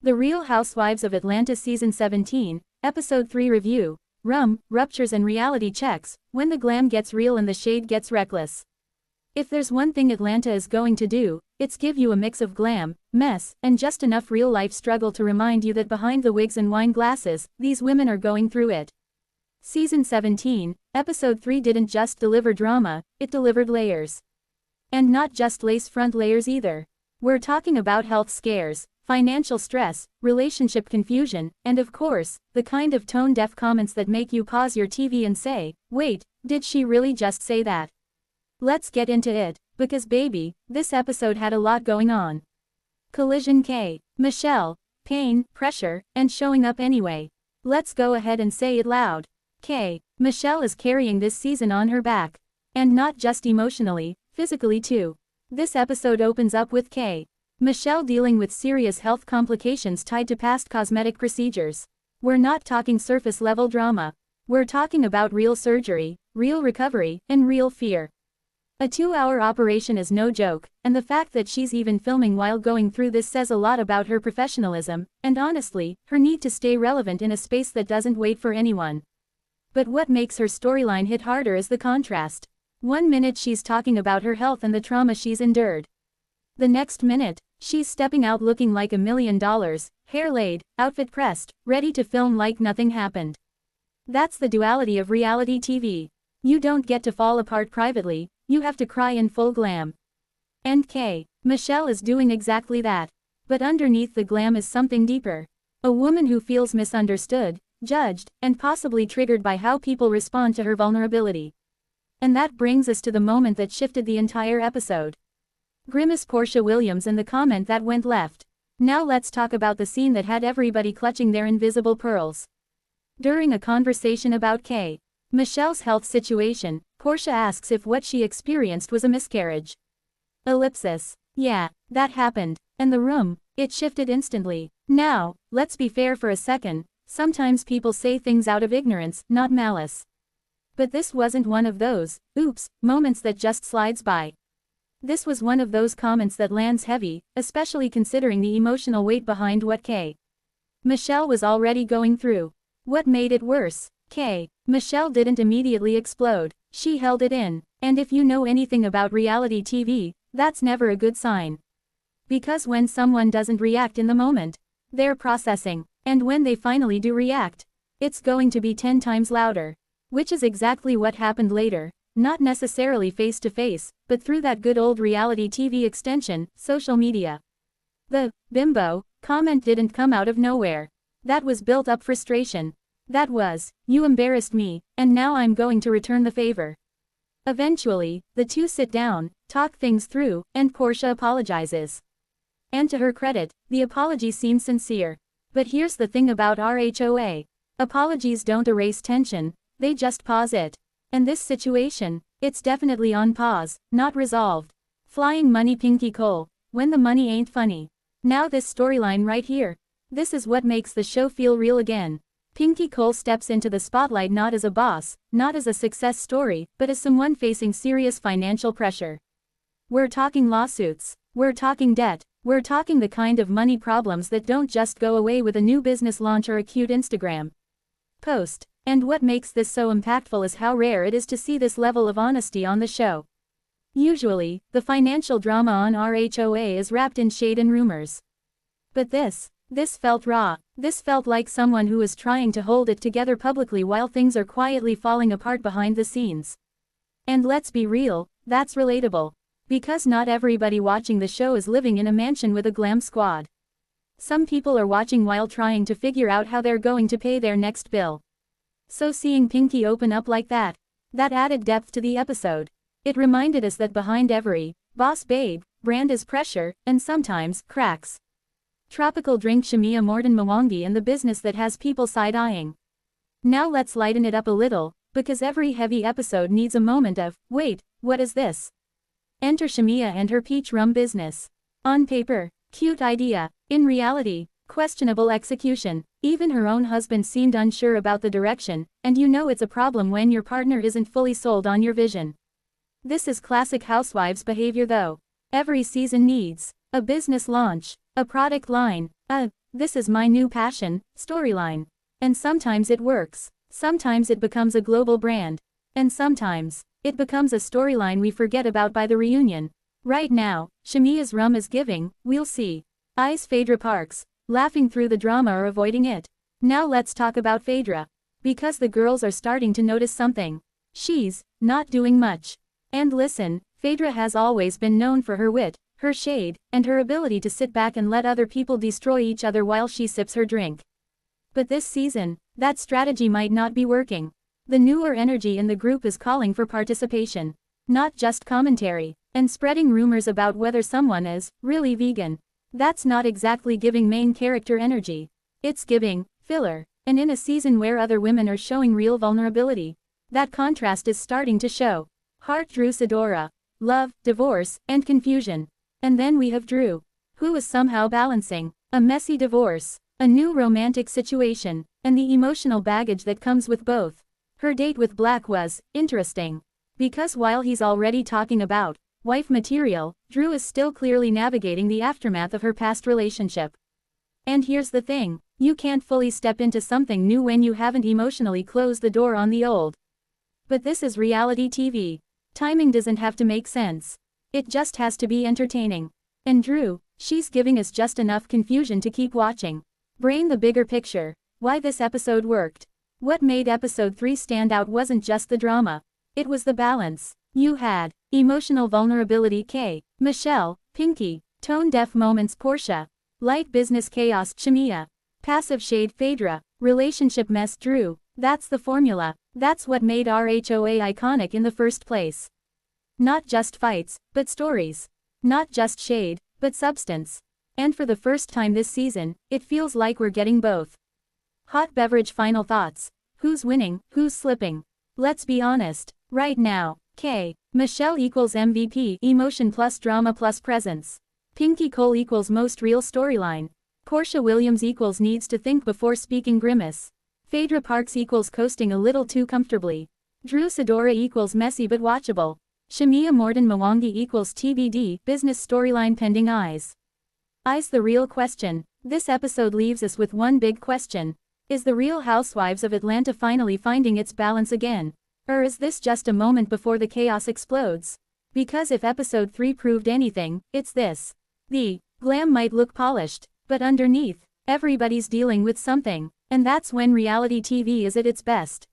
The Real Housewives of Atlanta Season 17, Episode 3 Review, Ruptures and Reality Checks, when the glam gets real and the shade gets reckless. If there's one thing Atlanta is going to do, it's give you a mix of glam, mess, and just enough real-life struggle to remind you that behind the wigs and wine glasses, these women are going through it. Season 17, Episode 3 didn't just deliver drama, it delivered layers. And not just lace front layers either. We're talking about health scares, financial stress, relationship confusion, and of course, the kind of tone-deaf comments that make you pause your TV and say, wait, did she really just say that? Let's get into it, because baby, this episode had a lot going on. Collision K, Michelle, pain, pressure, and showing up anyway. Let's go ahead and say it loud. K, Michelle is carrying this season on her back. And not just emotionally, physically too. This episode opens up with K, Michelle dealing with serious health complications tied to past cosmetic procedures. We're not talking surface-level drama. We're talking about real surgery, real recovery, and real fear. A 2-hour operation is no joke, and the fact that she's even filming while going through this says a lot about her professionalism, and honestly, her need to stay relevant in a space that doesn't wait for anyone. But what makes her storyline hit harder is the contrast. 1 minute she's talking about her health and the trauma she's endured. The next minute, she's stepping out looking like $1 million, hair laid, outfit pressed, ready to film like nothing happened. That's the duality of reality TV. You don't get to fall apart privately, you have to cry in full glam. And K, Michelle is doing exactly that. But underneath the glam is something deeper. A woman who feels misunderstood, judged, and possibly triggered by how people respond to her vulnerability. And that brings us to the moment that shifted the entire episode. Grimace Portia Williams and the comment that went left. Now let's talk about the scene that had everybody clutching their invisible pearls. During a conversation about K, Michelle's health situation, Portia asks if what she experienced was a miscarriage. Ellipsis. Yeah, that happened. And the room, it shifted instantly. Now, let's be fair for a second, sometimes people say things out of ignorance, not malice. But this wasn't one of those, oops, moments that just slides by. This was one of those comments that lands heavy, especially considering the emotional weight behind what K, Michelle was already going through. What made it worse? K, Michelle didn't immediately explode, she held it in, and if you know anything about reality TV, that's never a good sign. Because when someone doesn't react in the moment, they're processing, and when they finally do react, it's going to be 10 times louder. Which is exactly what happened later, not necessarily face to face, but through that good old reality TV extension, social media. The bimbo comment didn't come out of nowhere. That was built up frustration. That was, you embarrassed me, and now I'm going to return the favor. Eventually, the two sit down, talk things through, and Portia apologizes. And to her credit, the apology seems sincere. But here's the thing about RHOA. Apologies don't erase tension, they just pause it. And this situation, it's definitely on pause, not resolved. Flying money Pinky Cole, when the money ain't funny. Now this storyline right here. This is what makes the show feel real again. Pinky Cole steps into the spotlight not as a boss, not as a success story, but as someone facing serious financial pressure. We're talking lawsuits. We're talking debt. We're talking the kind of money problems that don't just go away with a new business launch or a cute Instagram post. And what makes this so impactful is how rare it is to see this level of honesty on the show. Usually, the financial drama on RHOA is wrapped in shade and rumors. But this felt raw. This felt like someone who is trying to hold it together publicly while things are quietly falling apart behind the scenes. And let's be real, that's relatable. Because not everybody watching the show is living in a mansion with a glam squad. Some people are watching while trying to figure out how they're going to pay their next bill. So seeing Pinky open up like that added depth to the episode. It reminded us that behind every boss babe brand is pressure, and sometimes cracks. Tropical drink Shamia Morton Mwangi and the business that has people side-eyeing. Now let's lighten it up a little, because every heavy episode needs a moment of, wait, what is this? Enter Shamia and her peach rum business. On paper, cute idea. In reality, questionable execution. Even her own husband seemed unsure about the direction, and you know it's a problem when your partner isn't fully sold on your vision. This is classic Housewives behavior though. Every season needs a business launch, a product line, a This is my new passion, storyline. And sometimes it works. Sometimes it becomes a global brand. And sometimes, it becomes a storyline we forget about by the reunion. Right now, Shamia's rum is giving, we'll see. Eyes Phaedra Parks, laughing through the drama or avoiding it. Now let's talk about Phaedra. Because the girls are starting to notice something. She's not doing much. And listen, Phaedra has always been known for her wit, her shade, and her ability to sit back and let other people destroy each other while she sips her drink. But this season, that strategy might not be working. The newer energy in the group is calling for participation. Not just commentary, and spreading rumors about whether someone is really vegan. That's not exactly giving main character energy. It's giving filler. And in a season where other women are showing real vulnerability, that contrast is starting to show. Hart Drew Sidora. Love, divorce, and confusion. And then we have Drew, who is somehow balancing a messy divorce, a new romantic situation, and the emotional baggage that comes with both. Her date with Black was interesting. Because while he's already talking about wife material, Drew is still clearly navigating the aftermath of her past relationship. And here's the thing, you can't fully step into something new when you haven't emotionally closed the door on the old. But this is reality TV. Timing doesn't have to make sense. It just has to be entertaining. And Drew, she's giving us just enough confusion to keep watching. Brain the bigger picture. Why this episode worked. What made episode 3 stand out wasn't just the drama. It was the balance. You had emotional vulnerability K, Michelle, Pinky, tone-deaf moments Portia, light business chaos Shamia, passive shade Phaedra, relationship mess Drew. That's the formula. That's what made RHOA iconic in the first place. Not just fights, but stories. Not just shade, but substance. And for the first time this season, it feels like we're getting both. Hot beverage final thoughts. Who's winning, who's slipping? Let's be honest. Right now, K. Michelle equals MVP, emotion plus drama plus presence. Pinky Cole equals most real storyline. Portia Williams equals needs to think before speaking grimace. Phaedra Parks equals coasting a little too comfortably. Drew Sidora equals messy but watchable. Shamia Morden Mwangi equals TBD, business storyline pending eyes. Eyes the real question. This episode leaves us with one big question. Is the Real Housewives of Atlanta finally finding its balance again? Or is this just a moment before the chaos explodes? Because if episode 3 proved anything, it's this. The glam might look polished, but underneath, everybody's dealing with something. And that's when reality TV is at its best.